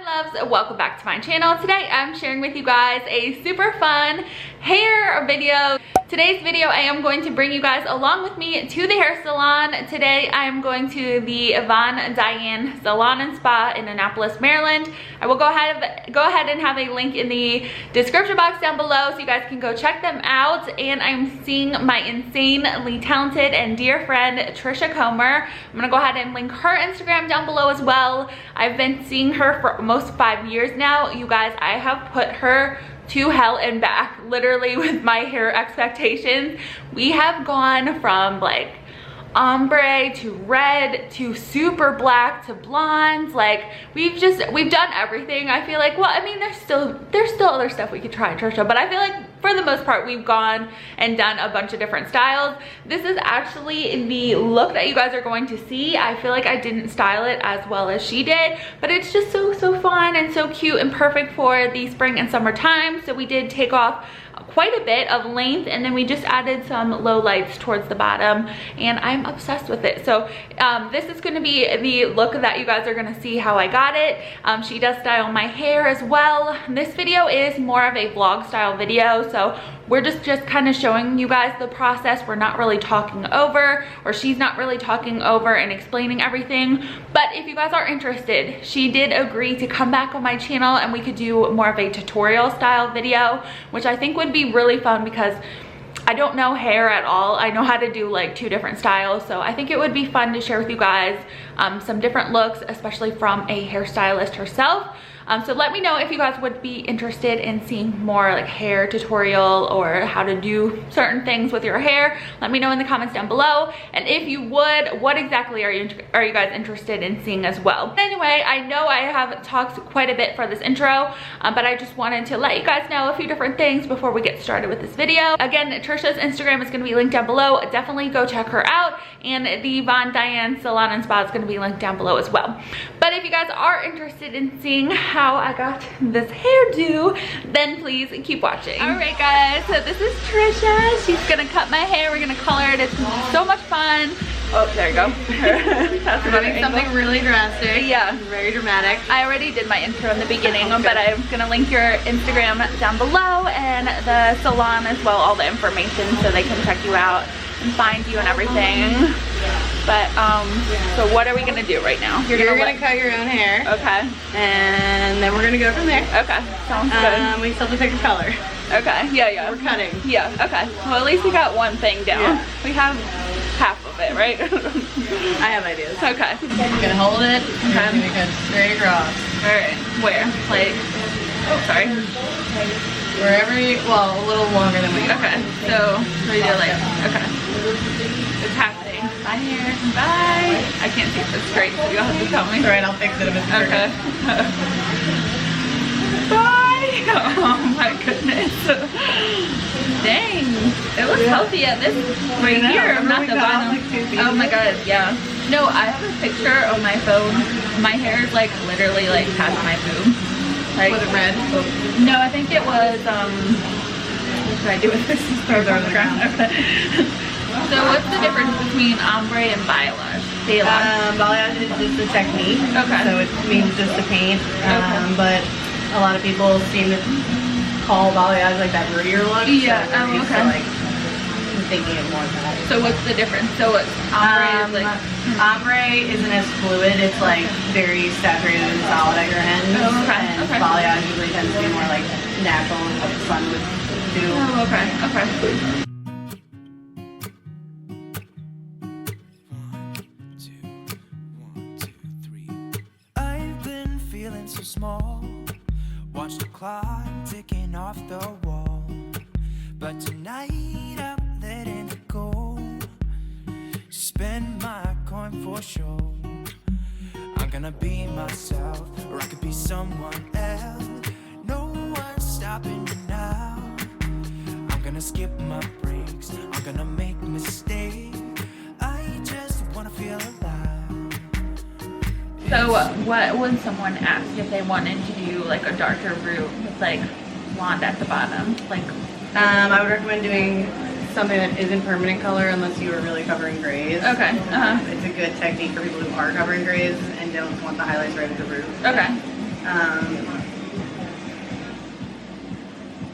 loves, welcome back to my channel. Today I'm sharing with you guys a super fun hair video. Today's video I am going to bring you guys along with me to the hair salon. Today I am going to the Von Diane Salon and Spa in Annapolis, Maryland. I will go ahead and have a link in the description box down below so you guys can go check them out. And I'm seeing my insanely talented and dear friend Trisha Comer. I'm gonna go ahead and link her Instagram down below as well. I've been seeing her for almost 5 years now. You guys, I have put her to hell and back, literally, with my hair expectations. We have gone from like ombre to red to super black to blondes. Like we've done everything. I feel like, well, I mean, there's still other stuff we could try, Trisha, but I feel like for the most part we've gone and done a bunch of different styles. This is actually the look that you guys are going to see. I feel like I didn't style it as well as she did, but it's just so fun and so cute and perfect for the spring and summer time. So we did take off quite a bit of length and then we just added some low lights towards the bottom, and I'm obsessed with it. So this is going to be the look that you guys are going to see how I got it. She does style my hair as well. This video is more of a vlog style video, so we're just kind of showing you guys the process. We're not really talking over, or she's not really talking over and explaining everything. But if you guys are interested, she did agree to come back on my channel and we could do more of a tutorial style video, which I think would be really fun because I don't know hair at all. I know how to do like 2 different styles, so I think it would be fun to share with you guys some different looks, especially from a hairstylist herself. So let me know if you guys would be interested in seeing more like hair tutorial or how to do certain things with your hair. Let me know in the comments down below. And if you would, what exactly are you guys interested in seeing as well? But anyway, I know I have talked quite a bit for this intro, but I just wanted to let you guys know a few different things before we get started with this video. Again, Trisha's Instagram is going to be linked down below. Definitely go check her out. And the Von Diane Salon and Spa is going to be linked down below as well. But if you guys are interested in seeing how I got this hairdo, then please keep watching. All right guys, so this is Trisha. She's gonna cut my hair. We're gonna color it. It's so much fun. Oh, there you go. That's doing something really drastic. Yeah, very dramatic. I already did my intro in the beginning, but I'm gonna link your Instagram down below and the salon as well, all the information so they can check you out and find you and everything. But so what are we gonna do right now? You're gonna cut your own hair. Okay. And then we're gonna go from there. Okay, sounds good. We still have to pick a color. Okay, yeah. We're cutting. Yeah, okay. Well, at least we got one thing down. Yeah. We have half of it, right? I have ideas. Okay. I'm gonna hold it. Okay. I'm gonna cut straight across. Alright, where? Like, oh, sorry. Wherever you, well, a little longer than we. Okay, so we do like, okay. It's happening. Bye here. Bye. I can't see if it's straight, so you'll have to tell me. Alright, I'll fix it if it's straight. Okay. Bye. Oh my goodness. Dang. It looks healthy at this right here, not the bottom. Oh my god, yeah. No, I have a picture on my phone. My hair is like literally like past my boob. Like, was it red? No, I think it was, what should I do with this? So what's the difference between ombre and balayage? Balayage is just a technique. Okay. So it means just to paint. But a lot of people seem to call balayage like that rootier look. Yeah, so okay. So like, I'm thinking of more of that. So what's the difference? So what's ombre is like? Ombre isn't as fluid. It's like very saturated and solid at your ends. Oh, okay. And okay. balayage usually tends to be more like natural and what the sun would do. Oh, okay. Okay. 1, 2, 1, 2, 3. I've been feeling so small. Watch the clock ticking off the wall. But tonight I'm letting it go. Spend my coin for sure. I'm gonna be myself, or I could be someone else. No one's stopping me now. I'm gonna skip my breaks. I'm gonna make mistakes. I just wanna feel alive. So what would someone ask if they wanted to do like a darker root with like blonde at the bottom? Like, I would recommend doing something that isn't permanent color unless you are really covering grays. Okay. It's a good technique for people who are covering grays and don't want the highlights right at the root. Okay.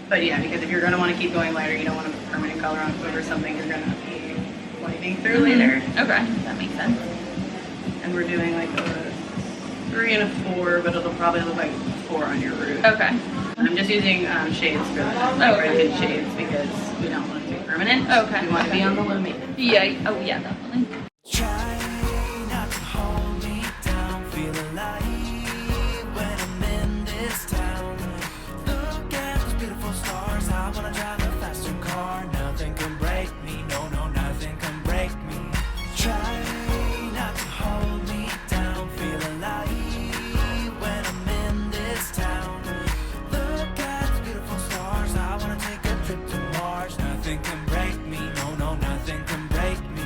But yeah, because if you're going to want to keep going lighter, you don't want to put permanent color on over something you're going to be lightening through later. Okay, that makes sense. And we're doing like a 3 and a 4, but it'll probably look like 4 on your root. Okay. I'm just using shades for that, like rented shades, because we don't want to do permanent. Okay. We want to be on the low maintenance. Yeah, oh yeah, definitely. Try not to hold me down, feel alive when I'm in this town. Look at those beautiful stars, I wanna drive a faster car. Nothing can break me, no, no, nothing can break me. Try not to hold me down, feel alive when I'm in this town. Look at those beautiful stars, I wanna take a trip to Mars. Nothing can break me, no, no, nothing can break me.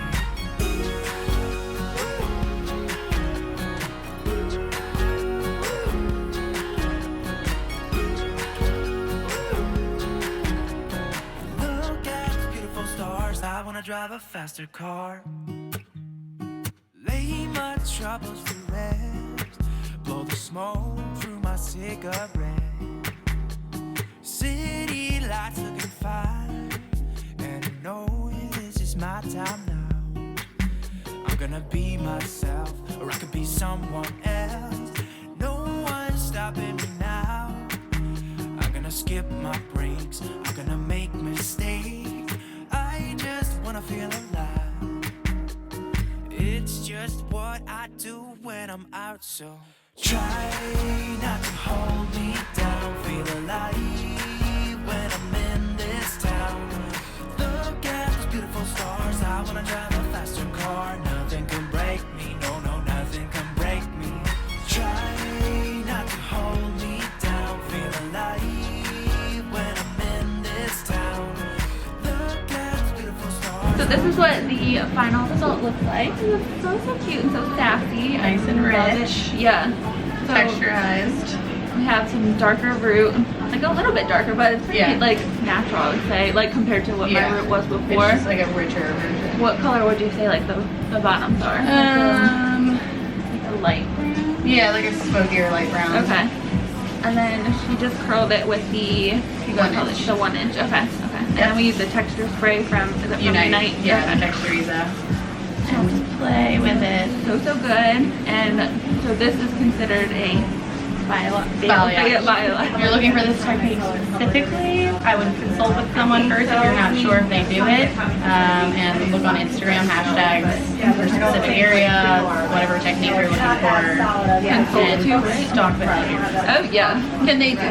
I wanna drive a faster car. Lay my troubles to rest. Blow the smoke through my cigarette. City lights looking fine, and I know this is my time now. I'm gonna be myself, or I could be someone else. No one's stopping me now. I'm gonna skip my breaks, I'm gonna make mistakes. I just wanna feel alive. It's just what I do when I'm out, so try not to hold me down. Feel alive when I'm in this town. Look at those beautiful stars, I wanna drive a faster car. Nothing can break me, no, no, nothing can break me. Try not to hold me down. Feel alive when I'm in this town. So this is what the final result looks like. It's so cute and so sassy. Nice and rich. Yeah. So Texturized. we have some darker root, like a little bit darker, but it's pretty like natural, I would say, like compared to what my root was before. It's just like a richer version. What color would you say like the bottoms are? Like a light brown? Yeah, like a smokier light brown. Okay. And then she just curled it with the 1 inch. The 1 inch. Okay. Okay. And then we use the texture spray from, is it from Unite? Yeah, the Texturiza. And play with it. So good. And so this is considered a balayage. If you're looking for this technique specifically, I would consult with someone first if you're not sure if they do it. And look on Instagram hashtags for specific area, whatever technique you're looking for. And stalk with others. Oh yeah. Can they do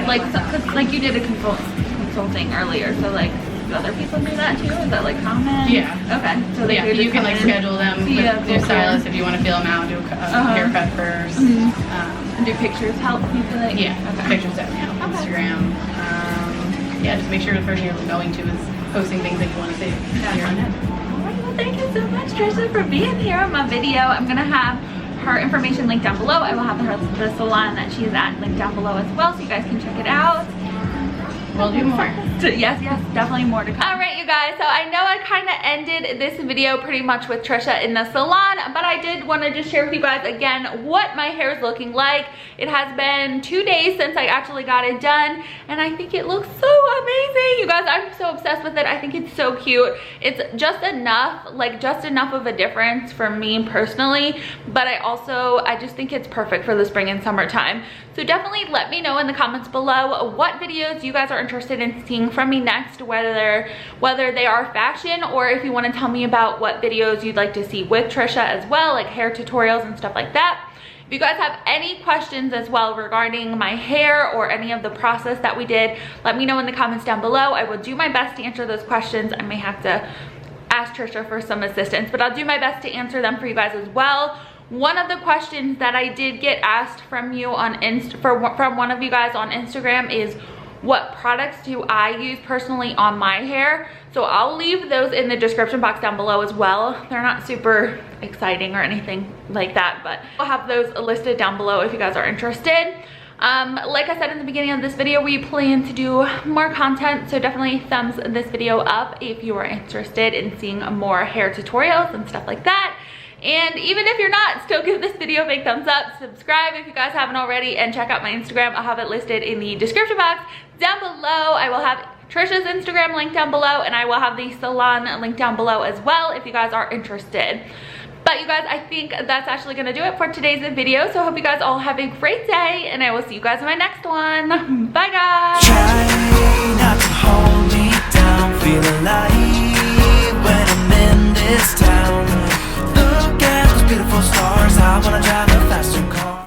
like you did a consulting earlier, so like do other people do that too? Is that like common? Yeah. Okay. So they you can like schedule them with your stylist if you want to feel them out, do a haircut first. Do pictures help? You feel like? Yeah. Okay. Pictures definitely help. Instagram. Yeah, just make sure the person you're going to is posting things that you want to see. Well, thank you so much, Trisha, for being here on my video. I'm gonna have her information linked down below. I will have the salon that she is at linked down below as well, so you guys can check it out. We'll do more. Yes, definitely more to come. All right, you guys, so I know I kind of ended this video pretty much with Trisha in the salon, but I did want to just share with you guys again what my hair is looking like. It has been 2 days since I actually got it done, and I think it looks so amazing. You guys, I'm so obsessed with it. I think it's so cute. It's just enough, like just enough of a difference for me personally, but I just think it's perfect for the spring and summertime. So definitely let me know in the comments below what videos you guys are interested in seeing from me next, whether they are fashion, or if you want to tell me about what videos you'd like to see with Trisha as well, like hair tutorials and stuff like that. If you guys have any questions as well regarding my hair or any of the process that we did, let me know in the comments down below. I will do my best to answer those questions. I may have to ask Trisha for some assistance, but I'll do my best to answer them for you guys as well. One of the questions that I did get asked from you on from one of you guys on Instagram is, what products do I use personally on my hair? So I'll leave those in the description box down below as well. They're not super exciting or anything like that, but I'll have those listed down below if you guys are interested. Like I said in the beginning of this video, we plan to do more content, so definitely thumbs this video up if you are interested in seeing more hair tutorials and stuff like that. And even if you're not, still give this video a big thumbs up, subscribe if you guys haven't already, and check out my Instagram. I'll have it listed in the description box down below. I will have Trisha's Instagram link down below, and I will have the salon link down below as well if you guys are interested. But you guys, I think that's actually gonna do it for today's video. So I hope you guys all have a great day, and I will see you guys in my next one. Bye guys. Try not to hold me down, feeling like